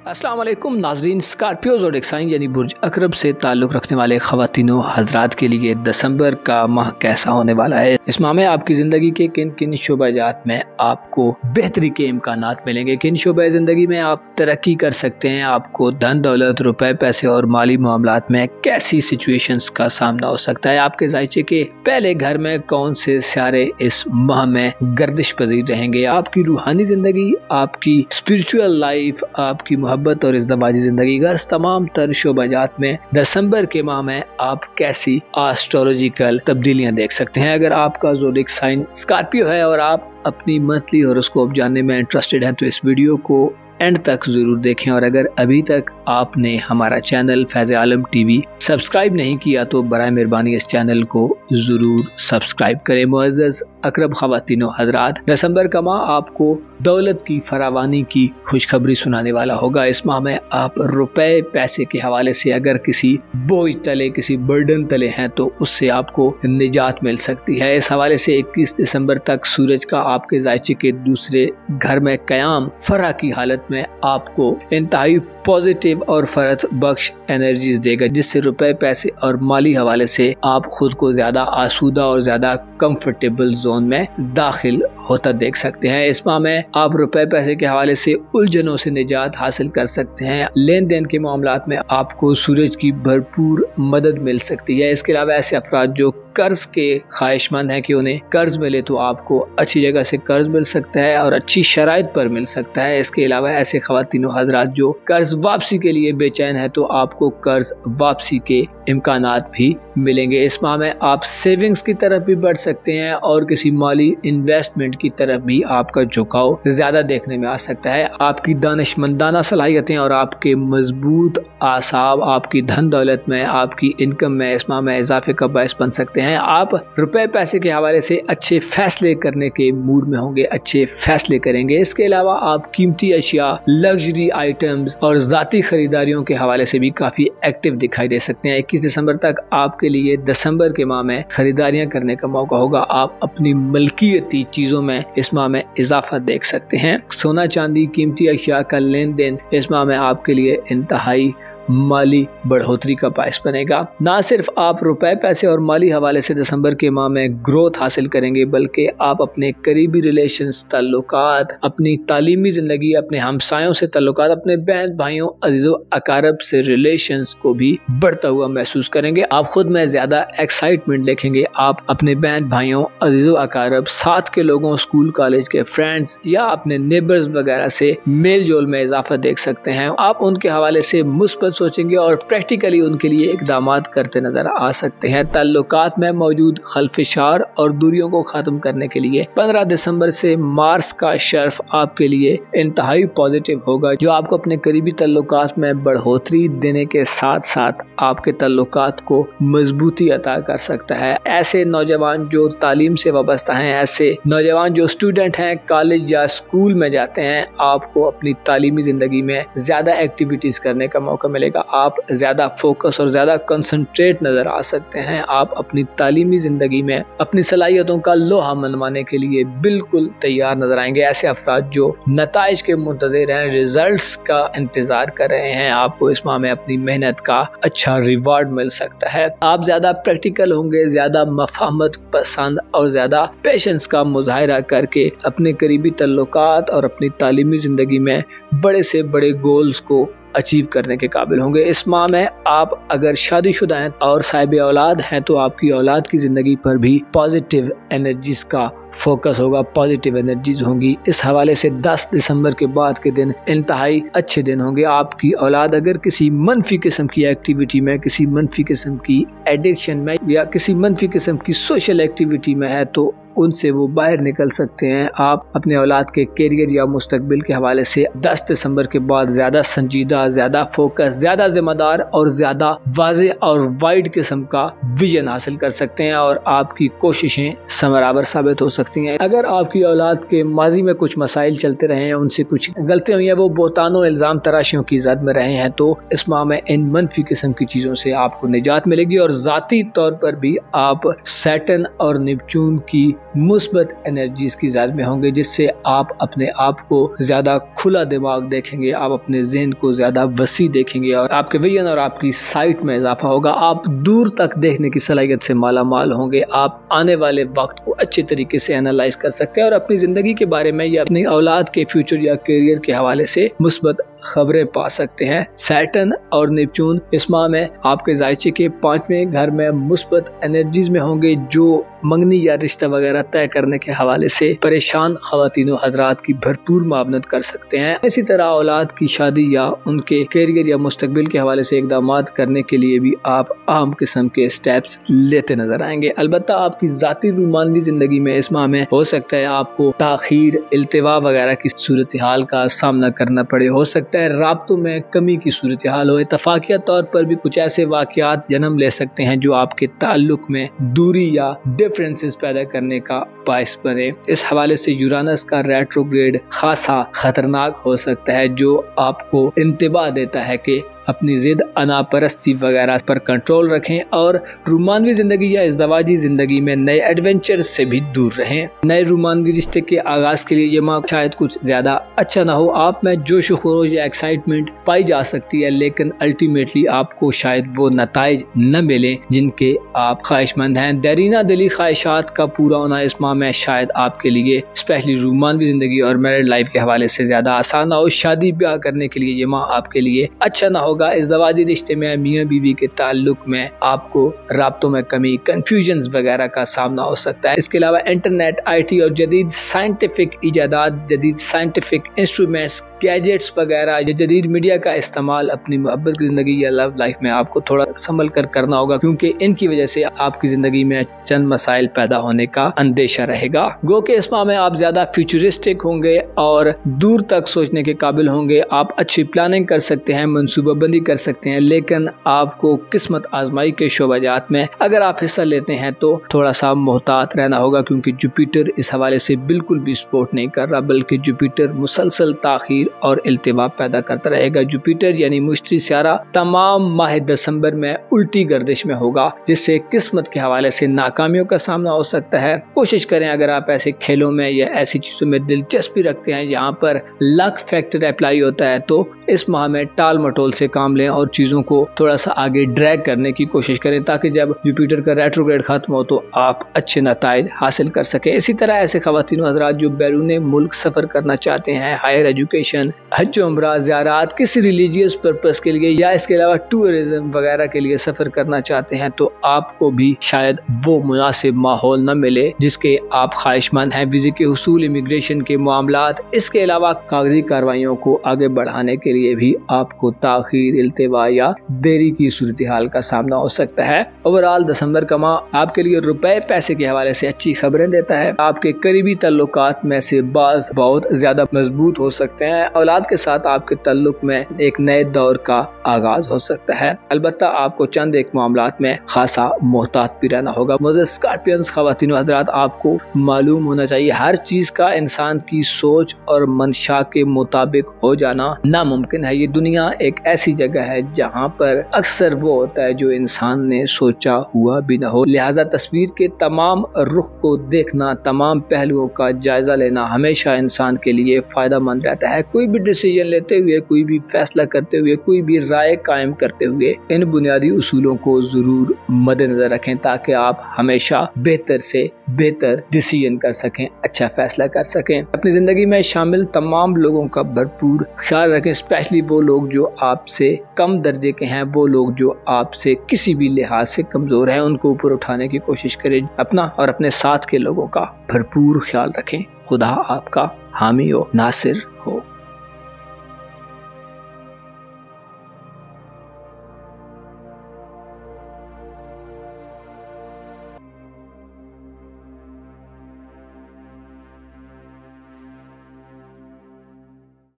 अस्सलाम वालेकुम नाजरीन। स्कॉर्पियो ज़ोडिएक साइन यानी बुर्ज अकरब से ताल्लुक़ रखने वाले ख़वातीनो हज़रात के लिए दिसंबर का माह कैसा होने वाला है। इस माह में आपकी ज़िंदगी के किन किन शोबाजात में आपको बेहतरी के इम्कानात मिलेंगे, किन शोबे ज़िंदगी में आप तरक्की कर सकते हैं, आपको धन दौलत रुपए पैसे और माली मामलात में कैसी सिचुएशंस का सामना हो सकता है, आपके जायचे के पहले घर में कौन से सितारे इस माह में गर्दिश पजीर रहेंगे, आपकी रूहानी ज़िंदगी, आपकी स्पिरिचुअल लाइफ, आपकी मोहब्बत और इज़्दवाजी ज़िंदगी, गर्ज तमाम तर शोबाजात में दिसंबर के माह में आप कैसी एस्ट्रोलॉजिकल तब्दीलियां देख सकते हैं। अगर आपका ज़ोडिएक साइन स्कॉर्पियो है और आप अपनी मंथली हॉरोस्कोप जानने में इंटरेस्टेड हैं तो इस वीडियो को एंड तक ज़रूर देखें। और अगर अभी तक आपने हमारा चैनल फैज़ आलम टीवी सब्सक्राइब नहीं किया तो बराए मेहरबानी इस चैनल को ज़रूर सब्सक्राइब करें। मुअज़्ज़ज़ अकरब ख़वातीनो हज़रात, दिसंबर का माह आपको दौलत की फरावानी की खुशखबरी सुनाने वाला होगा। इस माह में आप रुपए पैसे के हवाले से अगर किसी बोझ तले, किसी बर्डन तले हैं तो उससे आपको निजात मिल सकती है। इस हवाले से 21 दिसंबर तक सूरज का आपके जायचे के दूसरे घर में क़याम फरा की हालत में आपको इंतहाई पॉजिटिव और फरत बख्श एनर्जीज देगा, जिससे रुपए पैसे और माली हवाले से आप खुद को ज्यादा आसूदा और ज्यादा कंफर्टेबल जोन में दाखिल होता देख सकते हैं। इस माह में आप रुपए पैसे के हवाले से उलझनों से निजात हासिल कर सकते हैं। लेन देन के मामलात में आपको सूरज की भरपूर मदद मिल सकती है। इसके अलावा ऐसे अफराद जो कर्ज के ख्वाहिशमंद हैं कि उन्हें कर्ज मिले तो आपको अच्छी जगह से कर्ज मिल सकता है और अच्छी शराइत पर मिल सकता है। इसके अलावा ऐसे ख़वातीनो हज़रात जो कर्ज वापसी के लिए बेचैन है तो आपको कर्ज वापसी के इम्कानात भी मिलेंगे। इस माह में आप सेविंग्स की तरफ भी बढ़ सकते हैं और किसी माली इन्वेस्टमेंट की तरफ भी आपका झुकाव ज्यादा देखने में आ सकता है। आपकी दानिशमंदाना सलाहियतें और आपके मजबूत आसाब आपकी धन दौलत में, आपकी इनकम में इस माह में इजाफे का बायस बन सकते हैं। आप रुपए पैसे के हवाले से अच्छे फैसले करने के मूड में होंगे, अच्छे फैसले करेंगे। इसके अलावा आप कीमती अशिया, लग्जरी आइटम्स और जाती खरीदारियों के हवाले से भी काफी एक्टिव दिखाई दे सकते हैं। 21 दिसंबर तक आपके लिए दिसंबर के माह में खरीदारियां करने का मौका होगा। आप अपनी मलकियती चीजों में इस माह में इजाफा देख सकते हैं। सोना चांदी कीमती अशिया का लेन देन इस माह में आपके लिए इंतहाई माली बढ़ोतरी का बायस बनेगा। ना सिर्फ आप रुपए पैसे और माली हवाले से दिसंबर के माह में ग्रोथ हासिल करेंगे बल्कि आप अपने करीबी रिलेशंस, ताल्लुकात, अपनी तालीमी जिंदगी, अपने हमसायों से ताल्लुकात, अपने बहन भाइयों अजीजों अकारब से रिलेशंस को भी बढ़ता हुआ महसूस करेंगे। आप खुद में ज्यादा एक्साइटमेंट देखेंगे। आप अपने बहन भाइयों अजीजों अकारब, साथ के लोगों, स्कूल कॉलेज के फ्रेंड्स या अपने नेबर्स वगैरह से मेल जोल में इजाफा देख सकते हैं। आप उनके हवाले से मुस्बत सोचेंगे और प्रैक्टिकली उनके लिए इकदामात करते नजर आ सकते हैं। ताल्लुकात में मौजूद खलफिशार और दूरियों को खत्म करने के लिए 15 दिसंबर से मार्स का शर्फ आपके लिए इंतहाई पॉजिटिव होगा, जो आपको अपने करीबी ताल्लुकात में बढ़ोतरी देने के साथ साथ आपके ताल्लुकात को मजबूती अता कर सकता है। ऐसे नौजवान जो तालीम से वाबस्ता हैं, ऐसे नौजवान जो स्टूडेंट हैं, कॉलेज या स्कूल में जाते हैं, आपको अपनी तालीमी जिंदगी में ज्यादा एक्टिविटीज करने का मौका मिलेगा। आप ज्यादा फोकस और ज्यादा कंसंट्रेट नजर आ सकते हैं। आप अपनी तालीमी जिंदगी में अपनी सलाहियतों का लोहा मनवाने के लिए बिल्कुल तैयार नजर आएंगे। ऐसे अफराद जो नताइज के मुंतज़िर हैं, रिजल्ट्स का इंतजार कर रहे हैं, आपको इस माह में अपनी मेहनत का अच्छा रिवार्ड मिल सकता है। आप ज्यादा प्रैक्टिकल होंगे, ज्यादा मफाहमत पसंद और ज्यादा पेशेंस का मुजाहिरा करके अपने करीबी ताल्लुकात और अपनी तालीमी जिंदगी में बड़े से बड़े गोल्स को अचीव करने के काबिल होंगे। इस माह में आप अगर शादीशुदा हैं और साहिब औलाद हैं तो आपकी औलाद की जिंदगी पर भी पॉजिटिव एनर्जीज का फोकस होगा, पॉजिटिव एनर्जीज होंगी। इस हवाले से 10 दिसंबर के बाद के दिन इंतहाई अच्छे दिन होंगे। आपकी औलाद अगर किसी मनफी किस्म की एक्टिविटी में, किसी मनफी किस्म की एडिक्शन में या किसी मनफी किस्म की सोशल एक्टिविटी में है तो उनसे वो बाहर निकल सकते हैं। आप अपने औलाद के करियर या मुस्तकबिल के हवाले से 10 दिसंबर के बाद ज्यादा संजीदा, ज्यादा फोकस, ज्यादा जिम्मेदार और ज्यादा वाज़े और वाइड किस्म का विजन हासिल कर सकते हैं और आपकी कोशिशें समरावर साबित हो सकती हैं। अगर आपकी औलाद के माजी में कुछ मसाइल चलते रहे हैं, उनसे कुछ गलतियां हुई हैं, वो बोतानों इल्जाम तराशियों की जद में रहे हैं, तो इस माह में इन मनफी किस्म की चीजों से आपको निजात मिलेगी और जाती तौर पर भी आप सैटर्न और नेपच्यून की मुस्बत एनर्जीज की जद में होंगे, जिससे आप अपने आप को ज्यादा खुला दिमाग देखेंगे, आप अपने जहन को ज्यादा वसी देखेंगे और आपके विजन और आपकी साइट में इजाफा होगा। आप दूर तक देखने की सलाहियत से माला माल होंगे। आप आने वाले वक्त को अच्छे तरीके से एनालाइज कर सकते हैं और अपनी जिंदगी के बारे में या अपनी औलाद के फ्यूचर या करियर के हवाले से मुस्बत खबरें पा सकते हैं। सैटर्न और नेपच्यून इस माह में आपके जायचे के 5वें घर में मुस्बत एनर्जीज में होंगे, जो मंगनी या रिश्ता वगैरह तय करने के हवाले से परेशान खवातीनों हजरात की भरपूर मावनत कर सकते हैं। इसी तरह औलाद की शादी या उनके करियर या मुस्तकबिल के हवाले से इकदामात करने के लिए भी आप आम किस्म के स्टेप्स लेते नजर आएंगे। अलबत्ता आपकी जाती रूमानी जिंदगी में इस माह में हो सकता है आपको ताखीर, इल्तिवा वगैरह की सूरत हाल का सामना करना पड़े। हो सकता है राब्तों में कमी की सूरत हाल हो। इत्तफाकिया तौर पर भी कुछ ऐसे वाकयात जन्म ले सकते हैं जो आपके ताल्लुक में दूरी या डिफरेंसेस पैदा करने का बाइस बने। इस हवाले से यूरानस का रेट्रोग्रेड खासा खतरनाक हो सकता है, जो आपको इंतबा देता है कि अपनी जिद, अनापरस्ती वगैरह पर कंट्रोल रखें और रूमानवी जिंदगी या इज़्दवाजी जिंदगी में नए एडवेंचर से भी दूर रहें। नए रूमानवी रिश्ते के आगाज के लिए ये माह शायद कुछ ज्यादा अच्छा ना हो। आप में जोश खरोश या एक्साइटमेंट पाई जा सकती है, लेकिन अल्टीमेटली आपको शायद वो नताइज न मिले जिनके आप ख्वाहिशमंद हैं। दरीना दिली ख्वाहिशात का पूरा होना इस माह में शायद आपके लिए स्पेशली रूमानवी जिंदगी और मैरिड लाइफ के हवाले से ज्यादा आसान ना हो। शादी ब्याह करने के लिए ये माह आपके लिए अच्छा ना हो। इज़्दवाजी रिश्ते में मियाँ बीवी के ताल्लुक में आपको राब्तों में कमी, कंफ्यूजन्स वगैरह का सामना हो सकता है। इसके अलावा इंटरनेट, IT और जदीद साइंटिफिक इजादात, जदीद साइंटिफिक इंस्ट्रूमेंट्स, गैजेट्स वगैरह, जदीद मीडिया का इस्तेमाल अपनी मोहब्बत की जिंदगी या लव लाइफ में आपको थोड़ा संभल कर करना होगा, क्योंकि इनकी वजह से आपकी जिंदगी में चंद मसाइल पैदा होने का अंदेशा रहेगा। गो के इस माह में आप ज्यादा फ्यूचरिस्टिक होंगे और दूर तक सोचने के काबिल होंगे। आप अच्छी प्लानिंग कर सकते हैं, मनसूबाबंदी कर सकते हैं, लेकिन आपको किस्मत आजमाई के शोबाजात में अगर आप हिस्सा लेते हैं तो थोड़ा सा मोहतात रहना होगा, क्योंकि जुपिटर इस हवाले से बिल्कुल भी सपोर्ट नहीं कर रहा, बल्कि जुपिटर मुसलसल ताखीर और इल्तिवा पैदा करता रहेगा। जुपिटर यानी मुश्तरी सियारा तमाम माह दिसंबर में उल्टी गर्दिश में होगा, जिससे किस्मत के हवाले से नाकामियों का सामना हो सकता है। कोशिश करें, अगर आप ऐसे खेलों में या ऐसी चीजों में दिलचस्पी रखते हैं जहाँ पर लक फैक्टर अप्लाई होता है, तो इस माह में टाल मटोल से काम लें और चीजों को थोड़ा सा आगे ड्रैग करने की कोशिश करें, ताकि जब जुपिटर का रेट्रोग्रेड खत्म हो तो आप अच्छे नताइज हासिल कर सकें। इसी तरह ऐसे खवातीन हजरात जो बैरून मुल्क सफर करना चाहते हैं, हायर एजुकेशन, हज उम्रा, ज़ियारत, किसी रिलीजियस पर्पस के लिए या इसके अलावा टूरिज्म वगैरह के लिए सफर करना चाहते हैं, तो आपको भी शायद वो मुनासिब माहौल न मिले जिसके आप ख्वाहिशमंद हैं। वीज़े के हुसूल, इमिग्रेशन के मामलात, इसके अलावा कागजी कार्रवाइयों को आगे बढ़ाने के लिए भी आपको ताखीर, इल्तिवा या देरी की सूरत हाल का सामना हो सकता है। ओवरऑल दिसंबर का माह आपके लिए रुपए पैसे के हवाले से अच्छी खबरें देता है। आपके करीबी ताल्लुकात में से बाज़ बहुत ज्यादा मजबूत हो सकते हैं। औलाद के साथ आपके ताल्लुक में एक नए दौर का आगाज हो सकता है। अलबत्ता आपको चंद एक मामलात में खासा मोहतात भी रहना होगा। मुझे स्कॉर्पियंस खवातीन हज़रात, आपको मालूम होना चाहिए हर चीज का इंसान की सोच और मंशा के मुताबिक हो जाना नामुमकिन है। ये दुनिया एक ऐसी जगह है जहाँ पर अक्सर वो होता है जो इंसान ने सोचा हुआ भी न हो। लिहाजा तस्वीर के तमाम रुख को देखना, तमाम पहलुओं का जायजा लेना हमेशा इंसान के लिए फायदा मंद रहता है। कोई भी डिसीजन लेते हुए, कोई भी फैसला करते हुए, कोई भी राय कायम करते हुए इन बुनियादी उसूलों को जरूर मद्देनजर रखें, ताकि आप हमेशा बेहतर से बेहतर डिसीजन कर सकें, अच्छा फैसला कर सकें। अपनी जिंदगी में शामिल तमाम लोगों का भरपूर ख्याल रखें, स्पेशली वो लोग जो आपसे कम दर्जे के हैं, वो लोग जो आपसे किसी भी लिहाज से कमजोर हैं, उनको ऊपर उठाने की कोशिश करें। अपना और अपने साथ के लोगों का भरपूर ख्याल रखें। खुदा आपका हामी हो, नासिर हो।